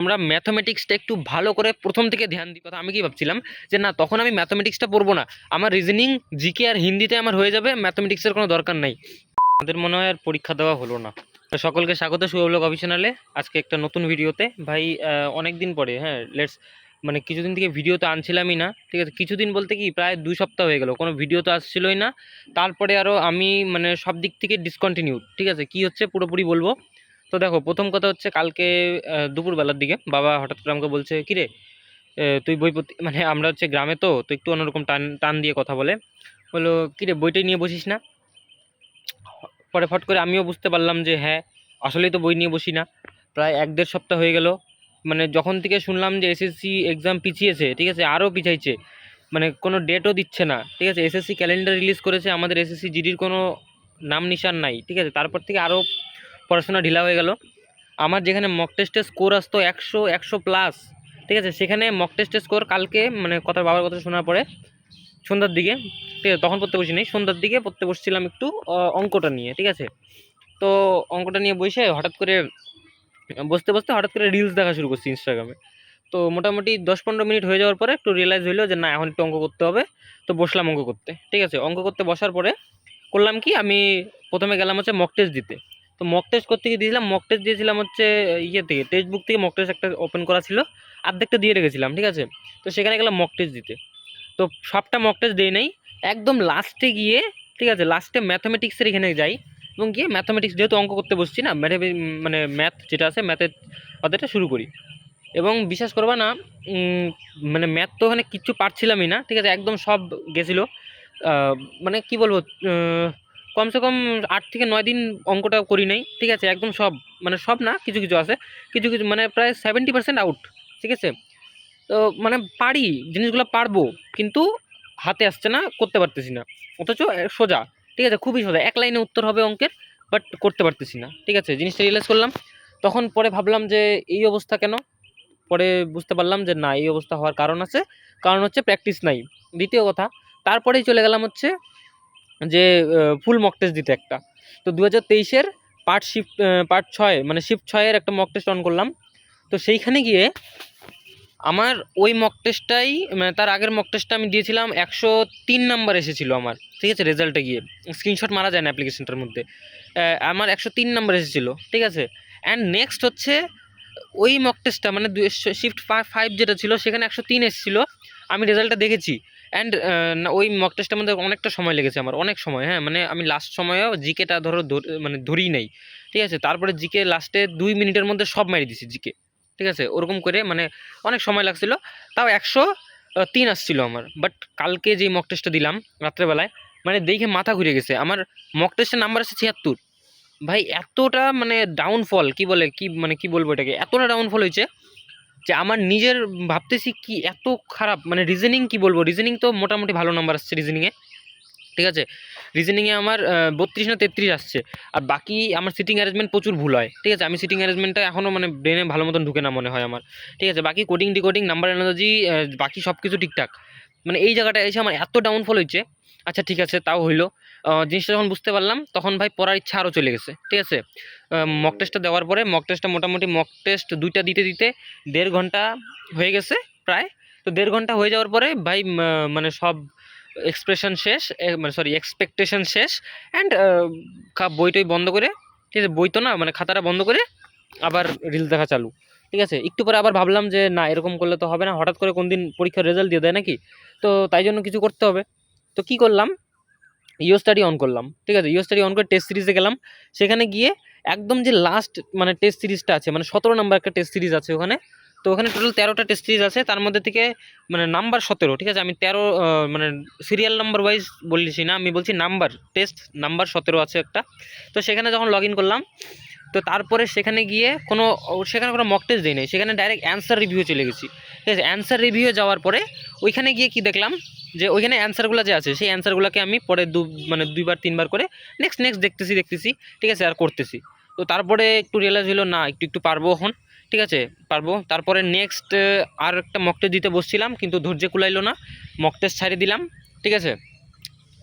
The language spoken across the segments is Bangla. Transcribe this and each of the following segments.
আমরা ম্যাথমেটিক্সটা একটু ভালো করে প্রথম থেকে ধ্যান দিই। কথা আমি কি ভাবছিলাম যে না, তখন আমি ম্যাথমেটিক্সটা পড়বো না, আমার রিজনিং, জিকে আর হিন্দিতে আমার হয়ে যাবে, ম্যাথমেটিক্সের কোনো দরকার নাই। আমাদের মনে হয় আর পরীক্ষা দেওয়া হলো না। তো সকলকে স্বাগত শুভব্লগ অফিসিয়ালে। আজকে একটা নতুন ভিডিওতে ভাই, অনেক দিন পরে, হ্যাঁ লেটস, মানে কিছুদিন থেকে ভিডিও তো আনছিলামই না, ঠিক আছে। কিছুদিন বলতে কি প্রায় 2 সপ্তাহ হয়ে গেল, কোনো ভিডিও তো আসছিলই না। তারপরে আরও আমি মানে সব দিক থেকে ডিসকন্টিনিউ, ঠিক আছে। কি হচ্ছে পুরোপুরি বলবো। তো দেখো, প্রথম কথা হচ্ছে কালকে দুপুরবেলার দিকে বাবা হঠাৎ করে আমাকে বলছে, কিরে তুই বই পড়তে, মানে আমরা হচ্ছে গ্রামে, তো তো একটু অন্যরকম টান টান দিয়ে কথা বলে, বললো কিরে বইটাই নিয়ে বসিস না। পরে ফট করে আমিও বুঝতে পারলাম যে হ্যাঁ, আসলেই তো বই নিয়ে বসি না। প্রায় 1-1.5 সপ্তাহ হয়ে গেল, মানে যখন থেকে শুনলাম যে এসএসসি এক্সাম পিছিয়েছে, ঠিক আছে, আরও পিছাইছে, মানে কোনো ডেটও দিচ্ছে না, ঠিক আছে। এসএসসি ক্যালেন্ডার রিলিজ করেছে, আমাদের এসএসসি জিডির কোনো নাম নিশান নাই, ঠিক আছে। তারপর থেকে আরও পড়াশোনা ঢিলা হয়ে গেল। আমার যেখানে মক টেস্টের স্কোর আসতো 100 প্লাস, ঠিক আছে, সেখানে মক টেস্টের স্কোর কালকে, মানে বাবার কথা শোনার পরে সন্ধ্যার দিকে, ঠিক আছে, তখন পড়তে বসি নাই, সন্ধ্যার দিকে পড়তে বসছিলাম একটু অঙ্কটা নিয়ে, ঠিক আছে। তো অঙ্কটা নিয়ে বসে হঠাৎ করে বসতে বসতে হঠাৎ করে রিলস দেখা শুরু করছি ইনস্টাগ্রামে। তো মোটামুটি 10-15 মিনিট হয়ে যাওয়ার পরে একটু রিয়েলাইজ হইলো যে না, এখন একটু অঙ্ক করতে হবে। তো বসলাম অঙ্ক করতে, ঠিক আছে। অঙ্ক করতে বসার পরে করলাম কি, আমি প্রথমে গেলাম হচ্ছে মক টেস্ট দিতে। তো মক টেস্ট করতে গিয়ে দিয়েছিলাম, মক টেস্ট দিয়েছিলাম হচ্ছে ইয়ে থেকে, টেক্সট বুক থেকে মক টেস্ট একটা ওপেন করা ছিল, অর্ধেকটা দিয়ে রেখেছিলাম, ঠিক আছে। তো সেখানে গেলাম মক টেস্ট দিতে। তো সবটা মক টেস্ট দিই নাই, একদম লাস্টে গিয়ে, ঠিক আছে, লাস্টে ম্যাথমেটিক্সের এখানে যাই, এবং গিয়ে ম্যাথমেটিক্স, যেহেতু অঙ্ক করতে বসছি না, মানে ম্যাথ যেটা আছে ম্যাথের অধ্যায়টা শুরু করি। এবং বিশ্বাস করবা না, মানে ম্যাথ তো ওখানে কিচ্ছু পারছিলামই না, ঠিক আছে, একদম সব গেছিলো। মানে কি বলবো, কমসে কম 8 থেকে 9 দিন অঙ্কটা করি নাই, ঠিক আছে, একদম সব, মানে সব না, কিছু কিছু আছে, কিছু কিছু মানে প্রায় 70% আউট, ঠিক আছে। তো মানে পারি, জিনিসগুলো পারবো, কিন্তু হাতে আসছে না, করতে পারতেছি না। অথচ সোজা, ঠিক আছে, খুবই সোজা, এক লাইনে উত্তর হবে অঙ্কের, বাট করতে পারতেছি না, ঠিক আছে। জিনিসটা রিয়েলাইজ করলাম। তখন পরে ভাবলাম যে এই অবস্থা কেন। পরে বুঝতে পারলাম যে না, এই অবস্থা হওয়ার কারণ আছে, কারণ হচ্ছে প্র্যাকটিস নাই, দ্বিতীয় কথা। তারপরেই চলে গেলাম হচ্ছে যে ফুল মক টেস্ট দিতে একটা। তো 2023-এর পার্ট 6, মানে শিফট 6-এর একটা মক টেস্ট অন করলাম। তো সেইখানে গিয়ে আমার ওই মক টেস্টটাই, মানে তার আগের মক টেস্টটা আমি দিয়েছিলাম, 103 নাম্বার এসেছিলো আমার, ঠিক আছে, রেজাল্টে গিয়ে স্ক্রিনশট মারা যায় না অ্যাপ্লিকেশনটার মধ্যে। আমার 103 নাম্বার এসেছিলো, ঠিক আছে। অ্যান্ড নেক্সট হচ্ছে ওই মক টেস্টটা, মানে শিফট 5 যেটা ছিল, সেখানে 103 এসেছিলো। আমি রেজাল্টটা দেখেছি। অ্যান্ড ওই মক টেস্টের মধ্যে অনেকটা সময় লেগেছে আমার, অনেক সময়, হ্যাঁ, মানে আমি লাস্ট সময়েও জিকেটা মানে ধরিই নাই, ঠিক আছে। তারপরে জিকে লাস্টে 2 মিনিটের মধ্যে সব মারি দিছি জিকে, ঠিক আছে, ওরকম করে, মানে অনেক সময় লাগছিল। তাও 103 আসছিল আমার। বাট কালকে যে মক টেস্টটা দিলাম রাত্রেবেলায়, মানে দেখে মাথা ঘুরে গেছে আমার। মক টেস্টের নাম্বার আছে 76। ভাই এতটা মানে ডাউনফল, কি বলে, কি মানে কি বলবো এটাকে, এতটা ডাউনফল হয়েছে যে আমার নিজের ভাবতেছি কি এত খারাপ। মানে রিজনিং, কি বলবো, রিজনিং তো মোটামুটি ভালো নাম্বার আসছে রিজনিংয়ে, ঠিক আছে। রিজনিংয়ে আমার 32 না 33 আসছে। আর বাকি আমার সিটিং অ্যারেঞ্জমেন্ট প্রচুর ভুল হয়, ঠিক আছে। আমি সিটিং অ্যারেঞ্জমেন্টটা এখনও মানে ব্রেনে ভালো মতন ঢুকে না মনে হয় আমার, ঠিক আছে। বাকি কোডিং ডিকোডিং নাম্বার অ্যানালজি, বাকি সব কিছু ঠিকঠাক। মানে এই জায়গাটা এসে আমার এত ডাউনফল হয়েছে। আচ্ছা ঠিক আছে, তাও হইলো। জিনিসটা যখন বুঝতে পারলাম, তখন ভাই পড়ার ইচ্ছা আরও চলে গেছে, ঠিক আছে। মক টেস্টটা দেওয়ার পরে, মক টেস্টটা মোটামুটি মক টেস্ট 2টা দিতে দিতে 1.5 ঘন্টা হয়ে গেছে প্রায়। তো 1.5 ঘন্টা হয়ে যাওয়ার পরে ভাই, মানে সব এক্সপ্রেশন শেষ, মানে সরি এক্সপেকটেশন শেষ। অ্যান্ড বইটই বন্ধ করে, ঠিক আছে, বই তো না, মানে খাতাটা বন্ধ করে আবার রিলস দেখা চালু, ঠিক আছে। একটু পরে আবার ভাবলাম যে না, এরকম করলে তো হবে না, হঠাৎ করে কোন দিন পরীক্ষার রেজাল্ট দিয়ে দেয় নাকি। তো তাই জন্য কিছু করতে হবে। তো কি করলাম, ইও স্টাডি অন করলাম, ঠিক আছে। ইও স্টাডি অন করে টেস্ট সিরিজে গেলাম। সেখানে গিয়ে একদম যে লাস্ট মানে টেস্ট সিরিজটা আছে, মানে 17 নাম্বার একটা টেস্ট সিরিজ আছে ওখানে। তো ওখানে টোটাল 13টা টেস্ট সিরিজ আছে, তার মধ্যে থেকে মানে নাম্বার 17, ঠিক আছে। আমি 13, মানে সিরিয়াল নাম্বার ওয়াইজ বলছি না, আমি বলছি নাম্বার, টেস্ট নাম্বার 17 আছে একটা। তো সেখানে যখন লগ ইন করলাম, তো তারপরে সেখানে গিয়ে সেখানে কোনো মক টেস্ট দিই নাই, সেখানে ডাইরেক্ট অ্যান্সার রিভিউ চলে গেছি, ঠিক আছে। অ্যান্সার রিভিউ যাওয়ার পরে ওইখানে গিয়ে কি দেখলাম, যে ওইখানে অ্যান্সারগুলো যে আছে, সেই অ্যান্সারগুলোকে আমি পরে মানে 2-3 বার করে নেক্সট নেক্সট দেখতেছি, ঠিক আছে, আর করতেছি। তো তারপরে একটু রিয়েলাইজ হলো না, একটু একটু পারবো এখন, ঠিক আছে, পারবো। তারপরে নেক্সট আর একটা মক টেস্ট দিতে বসছিলাম, কিন্তু ধৈর্য কুলাইলো না, মক টেস্ট ছাড়িয়ে দিলাম, ঠিক আছে।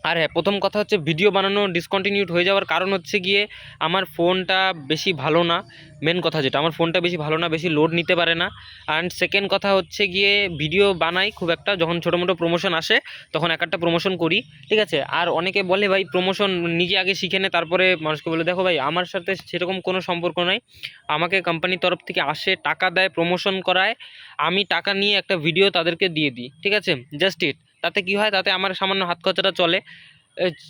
আর হ্যাঁ, প্রথম কথা হচ্ছে ভিডিও বানানো ডিসকন্টিনিউড হয়ে যাওয়ার কারণ হচ্ছে গিয়ে আমার ফোনটা বেশি ভালো না। মেন কথা যেটা, আমার ফোনটা বেশি ভালো না, বেশি লোড নিতে পারে না। অ্যান্ড সেকেন্ড কথা হচ্ছে গিয়ে ভিডিও বানাই খুব একটা, যখন ছোটো মোটো প্রমোশন আসে তখন এক একটা প্রমোশন করি, ঠিক আছে। আর অনেকে বলে ভাই প্রমোশন নিজে আগে শিখে নে তারপরে মানুষকে বলে, দেখো ভাই আমার সাথে সেরকম কোনো সম্পর্ক নাই। আমাকে কোম্পানির তরফ থেকে আসে, টাকা দেয়, প্রমোশন করায়, আমি টাকা নিয়ে একটা ভিডিও তাদেরকে দিয়ে দিই, ঠিক আছে, জাস্ট ইট। তাতে কি হয়, তাতে আমার সামান্য হাত খরচাটা চলে।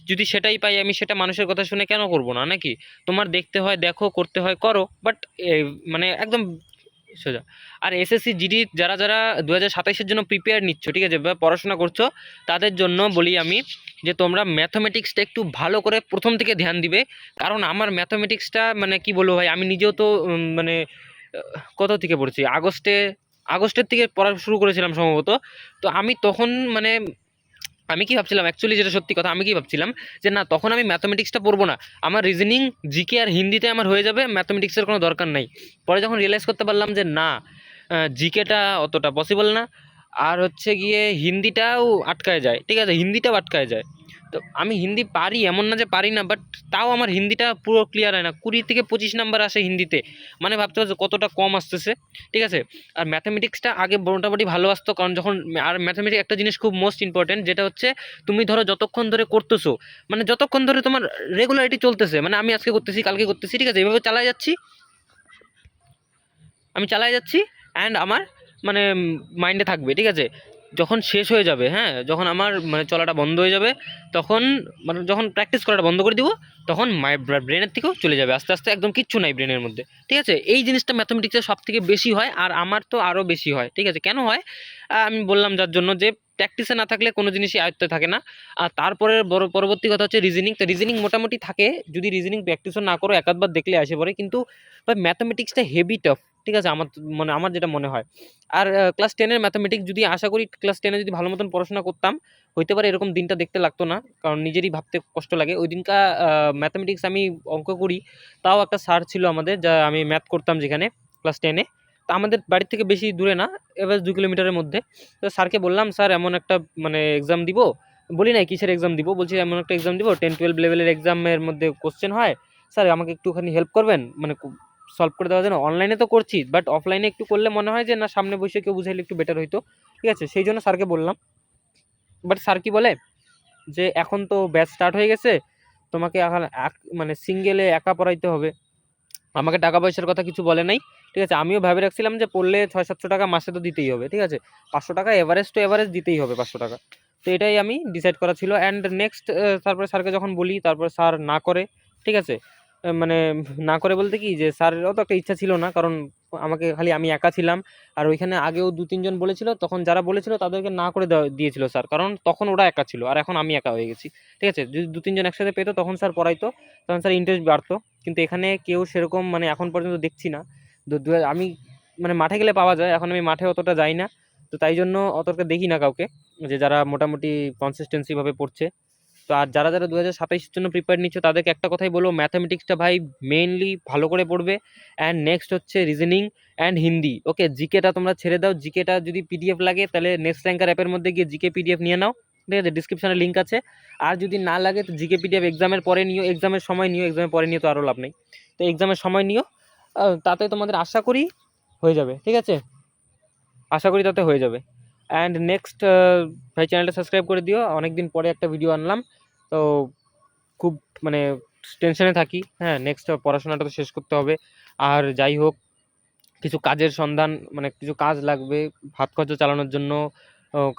যদি সেটাই পাই আমি, সেটা মানুষের কথা শুনে কেন করব না, নাকি? তোমার দেখতে হয় দেখো, করতে হয় করো, বাট মানে একদম সোজা। আর এসএসসি জিডি যারা যারা 2027-এর জন্য প্রিপেয়ার নিচ্ছ, ঠিক আছে, বা পড়াশোনা করছো, তাদের জন্য বলি আমি যে তোমরা ম্যাথমেটিক্সটা একটু ভালো করে প্রথম থেকে ধ্যান দিবে। কারণ আমার ম্যাথমেটিক্সটা মানে কি বলবো ভাই, আমি নিজেও তো মানে কত থেকে পড়ছি, আগস্টের থেকে পড়া শুরু করেছিলাম সম্ভবত। তো আমি তখন মানে আমি কি ভাবছিলাম অ্যাকচুয়ালি, যেটা সত্যি কথা, আমি কি ভাবছিলাম যে না, তখন আমি ম্যাথমেটিক্সটা পড়বো না, আমার রিজনিং, জিকে আর হিন্দিতে আমার হয়ে যাবে, ম্যাথমেটিক্সের কোনো দরকার নাই। পরে যখন রিয়েলাইজ করতে পারলাম যে না, জিকেটা অতটা পসিবল না, আর হচ্ছে গিয়ে হিন্দিটাও আটকায় যায়, ঠিক আছে, হিন্দিটাও আটকায় যায়। তো আমি হিন্দি পারি, এমন না যে পারি না, বাট তাও আমার হিন্দিটা পুরো ক্লিয়ার হয় না, 20 থেকে 25 নাম্বার আসে হিন্দিতে, মানে ভাবতে পারছো কতটা কম আসতেছে, ঠিক আছে। আর ম্যাথামেটিক্সটা আগে মোটামুটি ভালো আসতো, কারণ যখন, আর ম্যাথামেটিক্স একটা জিনিস খুব মোস্ট ইম্পর্টেন্ট, যেটা হচ্ছে তুমি ধরো যতক্ষণ ধরে করতেছো, মানে যতক্ষণ ধরে তোমার রেগুলারিটি চলতেছে, মানে আমি আজকে করতেছি কালকে করতেছি, ঠিক আছে, এভাবে চালাই যাচ্ছি, আমি চালাই যাচ্ছি, অ্যান্ড আমার মানে মাইন্ডে থাকবে, ঠিক আছে। যখন শেষ হয়ে যাবে, হ্যাঁ, যখন আমার মানে চলাটা বন্ধ হয়ে যাবে, তখন মানে যখন প্র্যাকটিস করাটা বন্ধ করে দিব, তখন ব্রেনের থেকেও চলে যাবে আস্তে আস্তে, একদম কিচ্ছু নাই ব্রেনের মধ্যে, ঠিক আছে। এই জিনিসটা ম্যাথমেটিক্সের সব থেকে বেশি হয়, আর আমার তো আরও বেশি হয়, ঠিক আছে। কেন হয় আমি বললাম, যার জন্য যে প্র্যাকটিসে না থাকলে কোনো জিনিসই আয়ত্তে থাকে না। আর তারপরে পরবর্তী কথা হচ্ছে রিজনিং। তো রিজনিং মোটামুটি থাকে, যদি রিজনিং প্র্যাকটিসও না করো, এক আধবার দেখলে আসে পড়ে, কিন্তু ম্যাথমেটিক্সটা হেভি টাফ, ঠিক আছে, আমার মানে আমার যেটা মনে হয়। আর ক্লাস 10-এর ম্যাথমেটিক্স যদি, আশা করি ক্লাস 10-এ যদি ভালো মতন পড়াশোনা করতাম, হইতে পারে এরকম দিনটা দেখতে লাগতো না, কারণ নিজেরই ভাবতে কষ্ট লাগে। ওই দিনকা ম্যাথমেটিক্স আমি অঙ্ক করি, তাও একটা স্যার ছিল আমাদের, যা আমি ম্যাথ করতাম যেখানে ক্লাস 10-এ। তো আমাদের বাড়ির থেকে বেশি দূরে না, এবার 2 কিলোমিটারের মধ্যে। তো স্যারকে বললাম, স্যার এমন একটা মানে এক্সাম দিব, বলি নাই কিসের এক্সাম দিব, বলছি এমন একটা এক্সাম দিব, 10-12 লেভেলের এক্সামের মধ্যে কোশ্চেন হয়, স্যার আমাকে একটুখানি হেল্প করবেন, মানে সলভ করে দেওয়ার জন্য। অনলাইনে তো করছি, বাট অফলাইনে একটু করলে মনে হয় যে না, সামনে বসে কেউ বুঝাইলে একটু বেটার হইতো, ঠিক আছে, সেই জন্য স্যারকে বললাম। বাট স্যার কি বলে, যে এখন তো ব্যাচ স্টার্ট হয়ে গেছে, তোমাকে এখন মানে সিঙ্গেলে একা পড়াইতে হবে। আমাকে টাকা পয়সার কথা কিছু বলে নাই, ঠিক আছে। আমিও ভেবে রাখছিলাম যে পড়লে 600-700 টাকা মাসে তো দিতেই হবে, ঠিক আছে, 500 টাকা এভারেজ টু এভারেজ দিতেই হবে, 500 টাকা। তো এটাই আমি ডিসাইড করা ছিল। অ্যান্ড নেক্সট তারপরে স্যারকে যখন বলি, তারপরে স্যার না করে, ঠিক আছে। মানে না করে বলতে কি, যে স্যারেরও তো একটা ইচ্ছা ছিল না, কারণ আমাকে খালি আমি একা ছিলাম। আর ওইখানে আগেও 2-3 জন বলেছিল, তখন যারা বলেছিল তাদেরকে না করে দিয়েছিল স্যার, কারণ তখন ওরা একা ছিল, আর এখন আমি একা হয়ে গেছি, ঠিক আছে। যদি 2-3 জন একসাথে পেতো, তখন স্যার পড়াইতো, তখন স্যার ইন্টারেস্ট বাড়তো। কিন্তু এখানে কেউ সেরকম মানে এখন পর্যন্ত দেখছি না। আমি মানে মাঠে গেলে পাওয়া যায়, এখন আমি মাঠে অতটা যাই না, তো তাই জন্য অতটা দেখি না কাউকে, যে যারা মোটামুটি কনসিস্টেন্সিভাবে পড়ছে। তো আর যারা যারা 2027-এর জন্য প্রিপেয়ার নিচ্ছে, তাদেরকে একটা কথাই বলবো, ম্যাথামেটিক্সটা ভাই মেইনলি ভালো করে পড়বে। অ্যান্ড নেক্সট হচ্ছে রিজনিং অ্যান্ড হিন্দি। ওকে, জিকেটা তোমরা ছেড়ে দাও, জিকেটা যদি পিডিএফ লাগে তাহলে নেক্সট র্যাঙ্কার অ্যাপের মধ্যে গিয়ে জিকে পিডিএফ নিয়ে নাও, ঠিক আছে, ডিসক্রিপশনে লিঙ্ক আছে। আর যদি না লাগে তো জিকে পিডিএফ এক্সামের পরে নিও, এক্সামের সময় নিও, এক্সামের পরে নিও তো আরও লাভ নেই। তো এক্সামের সময় নিও, তাতে তোমাদের আশা করি হয়ে যাবে, ঠিক আছে, আশা করি তাতে হয়ে যাবে। অ্যান্ড নেক্সট ভাই, চ্যানেলটা সাবস্ক্রাইব করে দিও, অনেক দিন পরে একটা ভিডিও আনলাম, তো খুব মানে টেনশনে থাকি। হ্যাঁ, নেক্সট পড়াশোনাটা তো শেষ করতে হবে। আর যাই হোক, কিছু কাজের সন্ধান, মানে কিছু কাজ লাগবে হাত খরচা চালানোর জন্য,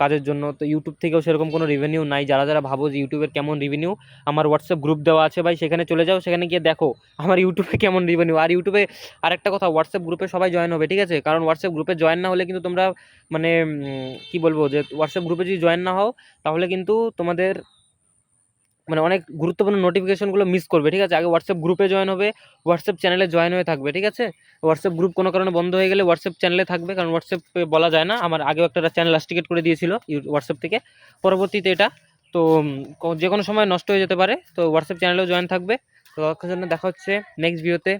কাজের জন্য। তো ইউটিউব থেকেও সেরকম কোনো রেভিনিউ নাই। যারা যারা ভাবো যে ইউটিউবের কেমন রেভিনিউ, আমার হোয়াটসঅ্যাপ গ্রুপ দেওয়া আছে ভাই, সেখানে চলে যাও, সেখানে গিয়ে দেখো আমার ইউটিউবে কেমন রেভিনিউ। আর ইউটিউবে আরেকটা কথা, হোয়াটসঅ্যাপ গ্রুপে সবাই জয়েন হবে, ঠিক আছে, কারণ হোয়াটসঅ্যাপ গ্রুপে জয়েন না হলে কিন্তু তোমরা মানে কি বলবো, যে হোয়াটসঅ্যাপ গ্রুপে যদি জয়েন না হও, তাহলে কিন্তু তোমাদের মানে অনেক গুরুত্বপূর্ণ নোটিফিকেশনগুলো মিস করবে, ঠিক আছে। আগে হোয়াটসঅ্যাপ গ্রুপে জয়েন হবে, হোয়াটসঅ্যাপ চ্যানেলে জয়েন হয়ে থাকবে, ঠিক আছে। হোয়াটসঅ্যাপ গ্রুপ কোনো কারণে বন্ধ হয়ে গেলে হোয়াটসঅ্যাপ চ্যানেলে থাকবে, কারণ হোয়াটসঅ্যাপে বলা যায় না। আমার আগেও একটা চ্যানেল রাস্টিকেট করে দিয়েছিল হোয়াটসঅ্যাপ থেকে, পরবর্তীতে এটা তো যে কোনো সময় নষ্ট হয়ে যেতে পারে। তো হোয়াটসঅ্যাপ চ্যানেলেও জয়েন থাকবে। তো ততক্ষণের জন্য দেখা হচ্ছে নেক্সট ভিডিওতে।